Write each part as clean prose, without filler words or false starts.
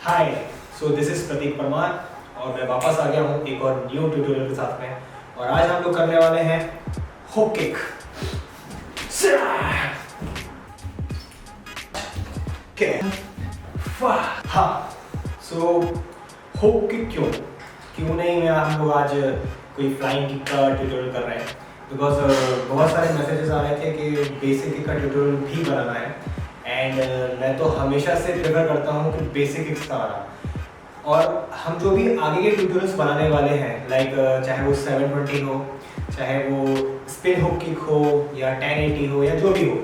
Hi, so this is प्रतीक परमार और मैं वापस आ गया हूँ एक और न्यू ट्यूटोरियल के साथ में। और आज हम लोग करने वाले हैं हुक किक। हाँ, सो हुक किक क्यों नहीं हम लोग आज कोई फ्लाइंग किक का ट्यूटोरियल कर रहे हैं, बिकॉज बहुत सारे मैसेजेस आ रहे थे कि बेसिक किक का ट्यूटोरियल भी बनाना है। एंड मैं तो हमेशा से प्रेफर करता हूँ कि बेसिक किक्स का आना। और हम जो भी आगे के ट्यूटोरियल्स बनाने वाले हैं, लाइक चाहे वो 720 हो, चाहे वो स्पिन हुक किक हो या 1080 हो या जो भी हो,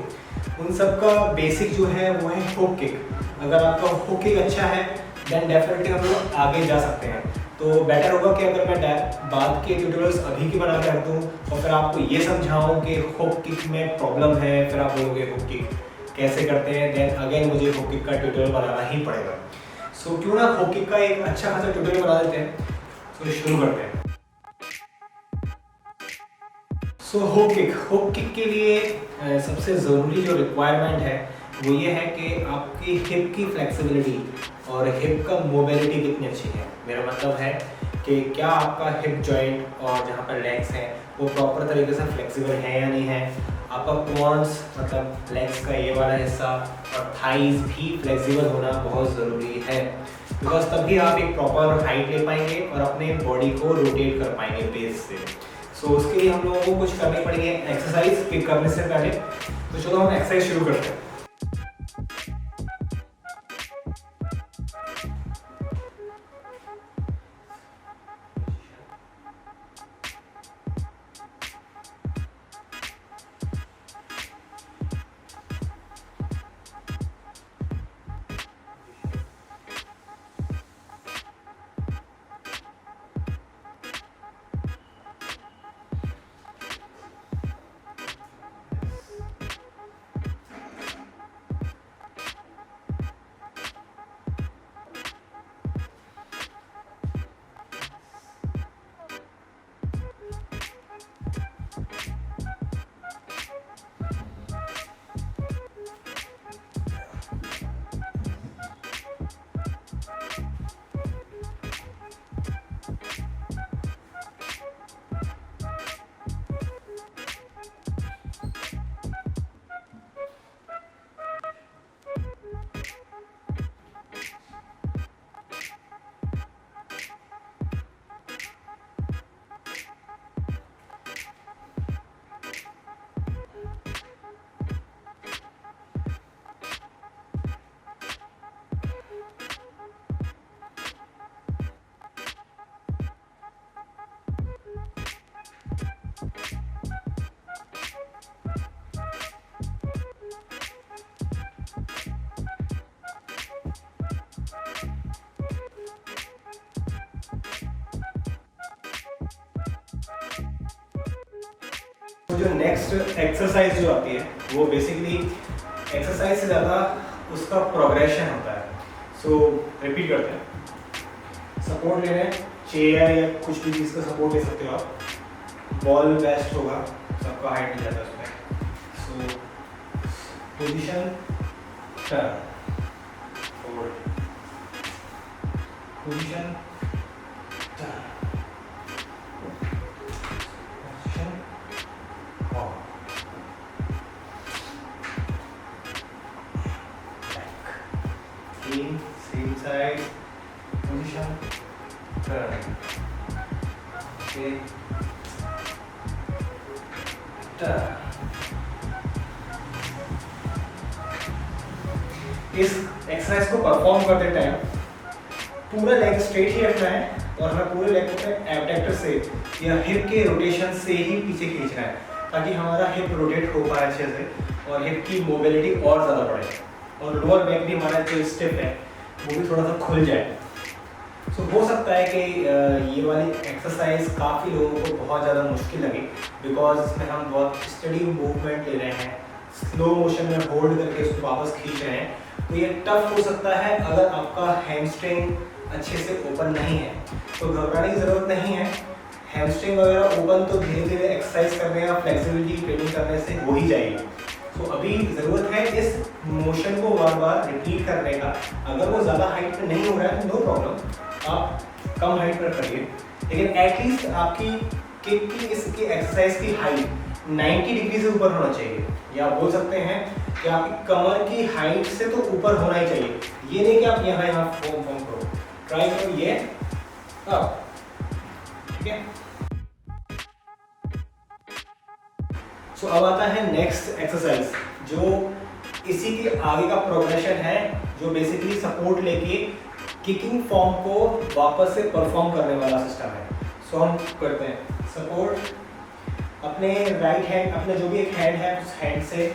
उन सब का बेसिक जो है वो है हुक किक। अगर आपका हुक किक अच्छा है देन डेफिनेटली हम लोग आगे जा सकते हैं। तो बेटर होगा कि अगर मैं बाद के ट्यूटोरियल्स अभी की बना के रख दूँ और फिर आपको ये समझाऊँ कि हुक किक में प्रॉब्लम है, फिर आप बोलोगे हुक किक कैसे करते हैं, देन अगेन मुझे हुक किक का ट्यूटोरियल बनाना ही पड़ेगा। सो क्यों ना हुक किक का एक अच्छा खासा ट्यूटोरियल बना देते हैं। तो शुरू करते हैं। सो हुक किक के लिए सबसे ज़रूरी जो रिक्वायरमेंट है वो ये है कि आपकी हिप की फ्लेक्सिबिलिटी और हिप का मोबिलिटी कितनी अच्छी है। मेरा मतलब है कि क्या आपका हिप जॉइंट और जहाँ पर लेग्स हैं वो प्रॉपर तरीके से फ्लेक्सिबल है या नहीं है। आपका क्वाड्स मतलब लेग्स का ये वाला हिस्सा और थाइज भी फ्लेक्सिबल होना बहुत ज़रूरी है, बिकॉज तभी आप एक प्रॉपर हाइट ले पाएंगे और अपने बॉडी को रोटेट कर पाएंगे बेस से। सो उसके लिए हम लोगों को कुछ करनी पड़ेगी एक्सरसाइज किक करने से पहले। तो चलो हम एक्सरसाइज शुरू करते हैं। जो नेक्स्ट एक्सरसाइज जो आती है वो बेसिकली एक्सरसाइज से ज़्यादा उसका प्रोग्रेशन होता है। सो रिपीट करते हैं। सपोर्ट ले रहे हैं, चेयर या कुछ भी चीज़ का सपोर्ट ले सकते हो आप। बॉल बेस्ट होगा, सबका हाइट मिल जाता है उसमें। सो position turn forward, position turn, same side, position, turn, okay, turn। इस एक्सरसाइज को परफॉर्म करते टाइम पूरा लेग स्ट्रेट ही रखना है और हमें पूरे लेग को एबडक्टर से या हिप के रोटेशन से ही पीछे खींचना है, ताकि हमारा हिप रोटेट हो पाए अच्छे से और हिप की मोबिलिटी और ज़्यादा बढ़े और लोअर बैक भी हमारा जो स्टिफ है वो भी थोड़ा सा खुल जाए। सो हो सकता है कि ये वाली एक्सरसाइज काफ़ी लोगों को बहुत ज़्यादा मुश्किल लगे, बिकॉज इसमें हम बहुत स्टडी मूवमेंट ले रहे हैं, स्लो मोशन में होल्ड करके उसको वापस खींच रहे हैं। तो ये टफ हो सकता है अगर आपका हैमस्ट्रिंग अच्छे से ओपन नहीं है। तो घबराने की ज़रूरत नहीं है, हैमस्ट्रिंग वगैरह ओपन तो धीरे धीरे एक्सरसाइज करने या फ्लेक्सिबिलिटी ट्रेनिंग करने से हो ही जाएगी। तो अभी ज़रूरत है इस मोशन को बार बार रिपीट करने का। अगर वो ज़्यादा हाइट पे नहीं हो रहा है तो नो प्रॉब्लम, आप कम हाइट पर करिए, लेकिन एटलीस्ट आपकी किक की इसकी एक्सरसाइज की हाइट 90 डिग्री से ऊपर होना चाहिए, या आप बोल सकते हैं कि आपकी कमर की हाइट से तो ऊपर होना ही चाहिए। ये नहीं कि आप यहाँ फॉर्म करो, ट्राई करो ये अब, ठीक है। सो अब आता है नेक्स्ट एक्सरसाइज, जो इसी के आगे का प्रोग्रेशन है, जो बेसिकली सपोर्ट लेके किकिंग फॉर्म को वापस से परफॉर्म करने वाला सिस्टम है। सो हम करते हैं सपोर्ट, अपने राइट हैंड, अपने जो भी एक हैंड है उस हैंड से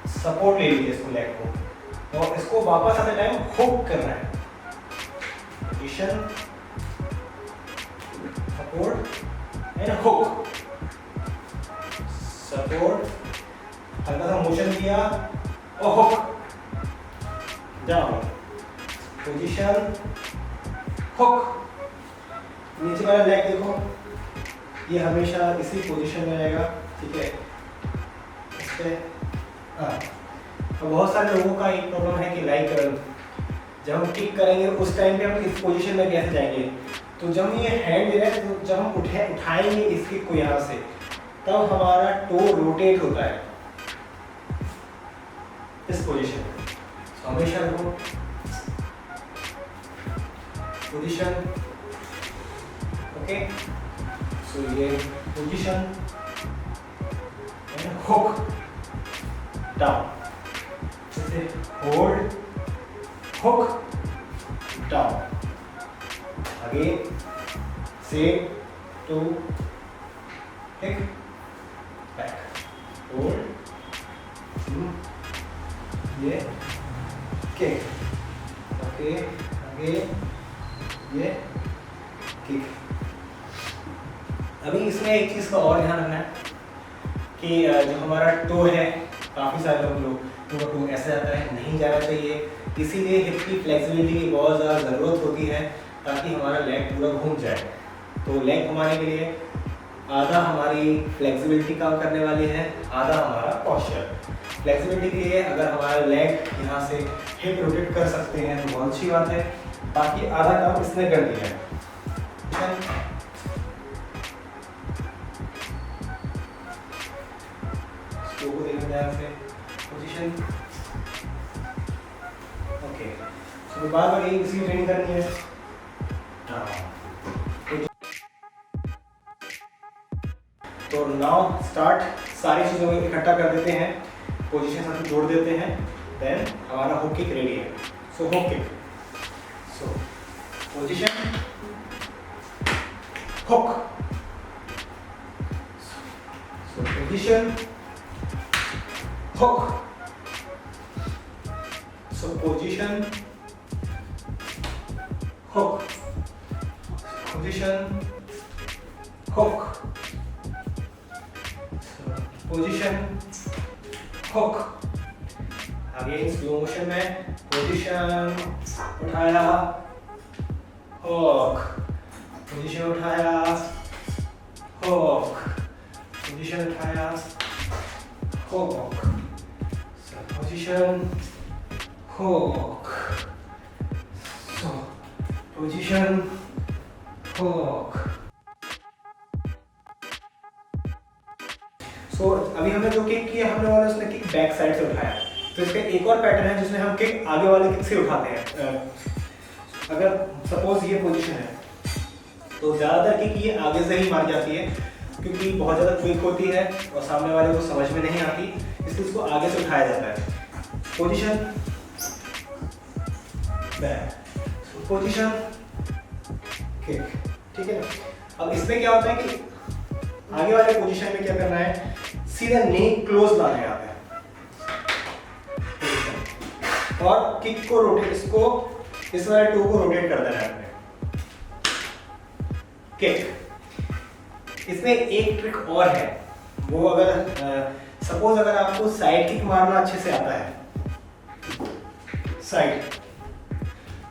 सपोर्ट ले लीजिए इसको, लेग को, और इसको वापस आते टाइम हुक करना है। Position, support and hook, support, हल्का सा मोशन दिया और हुक, डाउन, पोजीशन, हुक। नीचे वाला लेग देखो, ये हमेशा इसी पोजीशन में रहेगा, ठीक है। इस पे तो बहुत सारे लोगों का एक प्रॉब्लम है कि लाइक जब हम किक करेंगे उस टाइम पे हम इस पोजीशन में कैसे जाएंगे। तो जब हम ये हैंड दे रहे हैं, तो जब हम उठाएंगे इस किक को यहाँ से, तब हमारा टो रोटेट होता है इस पोजीशन में। तो हमेशा रखो पोजीशन, ओके। सो ये पोजीशन एंड हुक, डाउन, जैसे होल्ड, हुक, डाउन, आगे से टू, किक, बैक, होल्ड, ये किक, ओके, आगे ये किक। अभी इसमें एक चीज़ का और ध्यान रखना है कि जो हमारा टो है, काफ़ी सारे लोग का टो ऐसे जाता है, नहीं जाना चाहिए। इसीलिए हिप की फ्लेक्सिबिलिटी की बहुत ज़्यादा ज़रूरत होती है, ताकि हमारा लेग पूरा घूम जाए। तो लेग घुमाने के लिए आधा हमारी फ्लेक्सिबिलिटी काम करने वाली है, आधा हमारा पॉस्चर। फ्लेक्सिबिलिटी के लिए अगर हमारा लेग यहाँ से हिप रोटेट कर सकते हैं तो बहुत अच्छी बात है, बाकी आधा काम इसने कर दिया है। को देखना ध्यान से, पोजीशन, ओके। सो बार बार यही इसी ट्रेनिंग करनी है। तो नाउ स्टार्ट, सारी चीज़ों को इकट्ठा कर देते हैं, पोजीशन साथ जोड़ देते हैं, देन हमारा हुक किक रेडी है। So hook kick, so position, hook, so position, hook, so position, hook, position, hook, so position, hook। Again slow motion में पोजीशन उठाया, हुक, पोजीशन उठाया, हुक, पोजीशन उठाया, hook, position, hook, so position, hook। So अभी हमने जो kick किया, हमने वाला उसने किक बैक साइड से उठाया। तो इसका एक और पैटर्न है जिसमें हम किक आगे वाले किक से उठाते हैं। अगर सपोज ये पोजीशन है, तो ज़्यादातर किक ये आगे से ही मारी जाती है, क्योंकि बहुत ज़्यादा क्विक होती है और सामने वाले को समझ में नहीं आती, इसलिए उसको आगे से उठाया जाता है। पोजीशन, बैक, पोजीशन, किक, ठीक है। अब इसमें क्या होता है कि आगे वाले पोजीशन में क्या करना है, सीधा नी क्लोज लाना है यहाँ पे, और किक को रोटेट, इसको इस वाले टू को रोटेट कर देना है आपने, किक। इसमें एक ट्रिक और है, वो अगर सपोज अगर आपको साइड किक मारना अच्छे से आता है, साइड,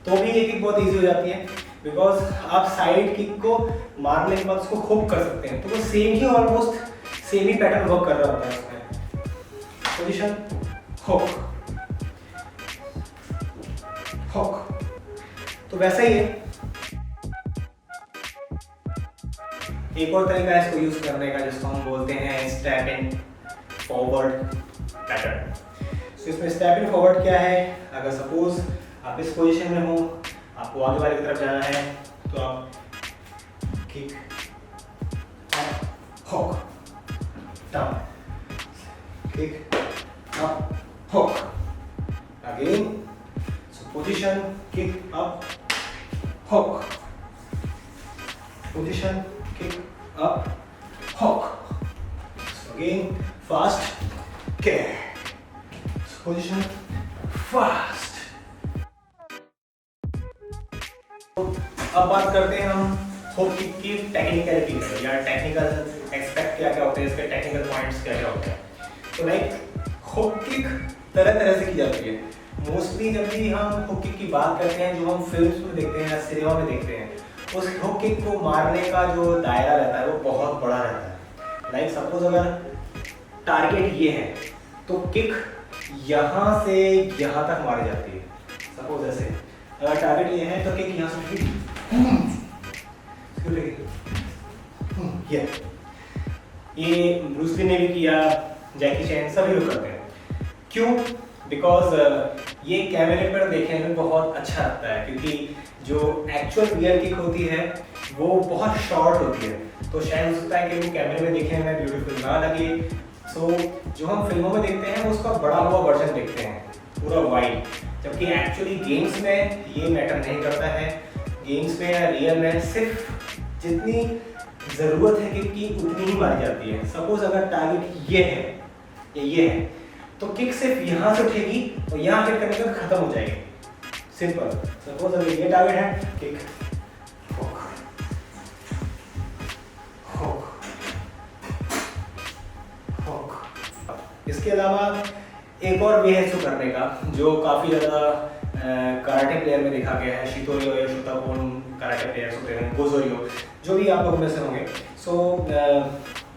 तो भी ये किक बहुत इजी हो जाती है, बिकॉज आप साइड किक को मारने के बाद उसको हुक कर सकते हैं, तो वो सेम ही ऑलमोस्ट सेम ही पैटर्न वर्क कर रहा होता है उसमें। तो पोजीशन हुक हुक। तो वैसा ही है। एक और तरीका है इसको यूज करने का जिसको हम बोलते हैं स्टेप इन फॉरवर्ड पैटर्न। तो इसमें स्टेप इन फॉरवर्ड क्या है, अगर सपोज आप इस पोजीशन में हो, आपको आगे वाले की तरफ जाना है, तो आप kick up hook down, kick up hook again. सो position kick up hook, position kick up hook, so again fast kick, position fast। अब बात करते हैं हम हुक किक की टेक्निकलिटी में, या टेक्निकल एक्सपेक्ट क्या क्या होते हैं, इसके टेक्निकल पॉइंट्स क्या क्या होते हैं। तो लाइक हुक किक तरह तरह से की जाती है। मोस्टली जब भी हम हुक किक की बात करते हैं, जो हम फिल्म्स में देखते हैं या सिनेमा में देखते हैं, उस हुक किक को मारने का जो दायरा रहता है वो बहुत बड़ा रहता है। लाइक सपोज अगर टारगेट ये है तो किक यहाँ से यहाँ तक मारी जाती है। सपोज ऐसे अगर टारगेट ये है तो किक यहाँ से ये ब्रूस ली ने भी किया, जैकी चैन, सभी लोग करते हैं। क्यों? बिकॉज ये कैमरे पर देखने में बहुत अच्छा लगता है, क्योंकि जो एक्चुअल रियल किक होती है वो बहुत शॉर्ट होती है, तो शायद हो सकता है कि वो कैमरे में देखने में ब्यूटीफुल ना लगे। सो जो हम फिल्मों में देखते हैं उसका बड़ा हुआ वर्जन देखते हैं, पूरा वाइड, जबकि एक्चुअली गेम्स में ये मैटर नहीं करता है। गेम्स में या रियल में सिर्फ जितनी ज़रूरत है किक की उतनी ही मारी जाती है। सपोज अगर टारगेट ये है या ये है तो किक सिर्फ यहाँ से उठेगी और यहाँ हिट करने तक खत्म हो जाएगी, सिंपल। सपोज अगर ये टारगेट है, किक हुक हुक हुक। इसके अलावा एक और वे है इसको करने का, जो काफ़ी ज़्यादा कराटे प्लेयर में देखा गया है। शितोरियो या शोटोकन कराटे प्लेयर्स होते हैं, गोजोरियो, जो भी आप लोगों में से होंगे। सो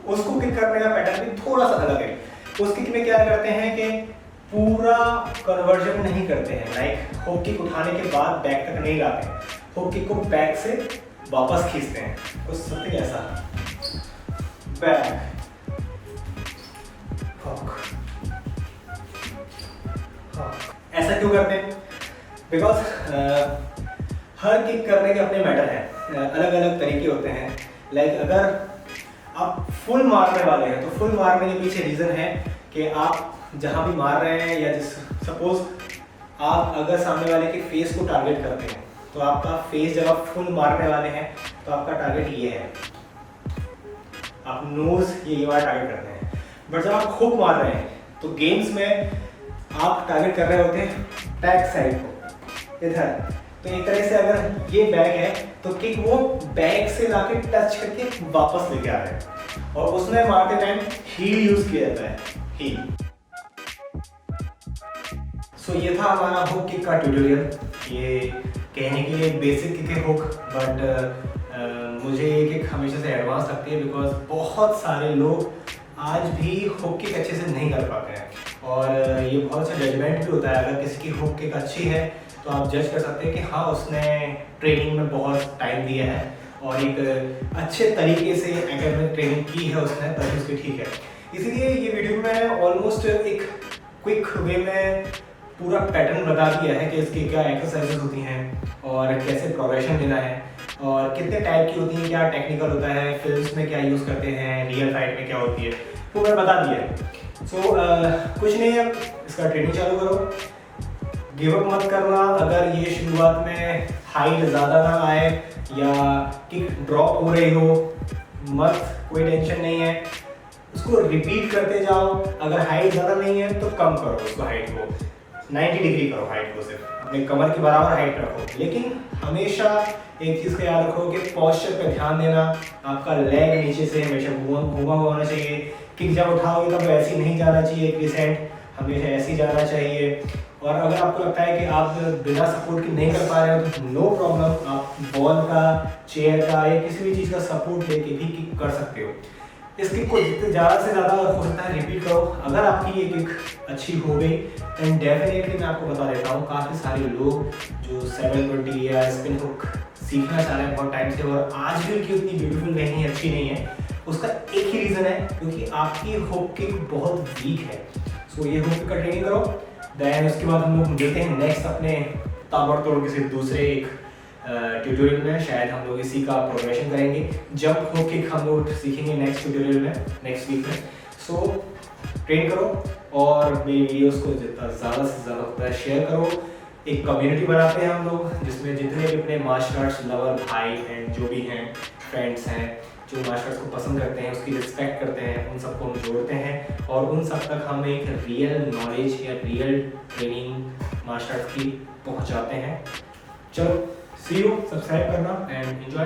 उसको किक करने का पैटर्न भी थोड़ा सा अलग है। उस किक में क्या करते हैं कि पूरा कन्वर्जन नहीं करते हैं, लाइक हुक किक उठाने के बाद बैक तक नहीं लाते हैं, हुक किक को बैक से वापस खींचते हैं, कुछ समथिंग ऐसा, बैक हुक। ऐसा क्यों करते हैं? बिकॉज हर किक करने के अपने मैटर हैं, अलग अलग तरीके होते हैं। लाइक अगर आप फुल मारने वाले हैं तो फुल मारने के पीछे रीज़न है कि आप जहाँ भी मार रहे हैं, या सपोज आप अगर सामने वाले के फेस को टारगेट करते हैं तो आपका फेस जब आप फुल मारने वाले हैं तो आपका टारगेट ये है, आप नोज ये वाला टारगेट करते हैं। बट जब आप हुक मार रहे हैं तो गेम्स में आप टारगेट कर रहे होते हैं बैक साइड को, इधर। तो एक तरह से अगर ये बैक है तो किक वो बैक से लाके टच करके वापस लेके आ रहे हैं, और उसमें मारते टाइम हील यूज किया जाता है, हील। सो ये था हमारा हुक किक का ट्यूटोरियल। ये कहने के लिए बेसिक किक है हुक, बट मुझे ये किक हमेशा से एडवांस लगती है, बिकॉज बहुत सारे लोग आज भी हुक किक अच्छे से नहीं कर पाते हैं, और ये बहुत सा जजमेंट भी होता है। अगर किसी की हुक किक अच्छी है तो आप जज कर सकते हैं कि हाँ, उसने ट्रेनिंग में बहुत टाइम दिया है और एक अच्छे तरीके से एकेडमिक ट्रेनिंग की है उसने, तभी उसकी ठीक है। इसीलिए ये वीडियो में मैंने ऑलमोस्ट एक क्विक वे में पूरा पैटर्न बता दिया है कि इसकी क्या एक्सरसाइजेस होती हैं और कैसे प्रोग्रेशन देना है, और कितने टाइप की होती हैं, क्या टेक्निकल होता है, फिल्म्स में क्या यूज़ करते हैं, रियल फाइट में क्या होती है, वो मैंने बता दिया है। सो कुछ नहीं है, इसका ट्रेनिंग चालू करो, गिव अप मत करना। अगर ये शुरुआत में हाइट ज़्यादा ना आए या किक ड्रॉप हो रही हो, मत, कोई टेंशन नहीं है, उसको रिपीट करते जाओ। अगर हाइट ज़्यादा नहीं है तो कम करो उसको, हाइट को 90 डिग्री करो, हाइट को सिर्फ अपने कमर के बराबर हाइट रखो। लेकिन हमेशा एक चीज़ का याद रखो कि पॉस्चर पे ध्यान देना, आपका लेग नीचे से हमेशा घूमा हुआ होना चाहिए। किक जब उठाओगे तब ऐसे नहीं जाना चाहिए, क्रिसेंट हमेशा ऐसे ही जाना चाहिए। और अगर आपको लगता है कि आप बिना सपोर्ट के नहीं कर पा रहे हो तो नो प्रॉब्लम, आप बॉल का, चेयर का या किसी भी चीज़ का सपोर्ट लेके भी किक कर सकते हो। इस किक को जितने ज़्यादा से ज़्यादा हो सकता है रिपीट करो। अगर आपकी ये किक अच्छी हो गई एंड डेफिनेटली मैं आपको बता देता हूँ, काफ़ी सारे लोग जो 720 या स्पिन हुक सीखना चाह रहे हैं बहुत टाइम से और आज भी उनकी उतनी ब्यूटीफुल नहीं है, अच्छी नहीं है, उसका एक ही रीज़न है क्योंकि आपकी हुक किक बहुत वीक है। सो ये हुक का ट्रेनिंग करो, देन उसके बाद हम लोग मिलते हैं नेक्स्ट अपने ताबड़तोड़ किसी दूसरे एक ट्यूटोरियल में। शायद हम लोग इसी का प्रोग्रेशन करेंगे, जंप हुक किक हम लोग सीखेंगे नेक्स्ट ट्यूटोरियल में, नेक्स्ट वीक में। सो ट्रेन करो और मेरी वीडियोस को जितना ज़्यादा से ज़्यादा होता है शेयर करो। एक कम्युनिटी बनाते हैं हम लोग जिसमें जितने भी अपने मार्शल आर्ट्स लवर भाई एंड जो भी हैं फ्रेंड्स हैं जो मार्शल आर्ट्स को पसंद करते हैं, उसकी रिस्पेक्ट करते हैं, उन सबको हम जोड़ते हैं और उन सब तक हम एक रियल नॉलेज या रियल ट्रेनिंग मार्शल आर्ट्स की पहुंचाते हैं। चलो सी यू, सब्सक्राइब करना एंड एंजॉय।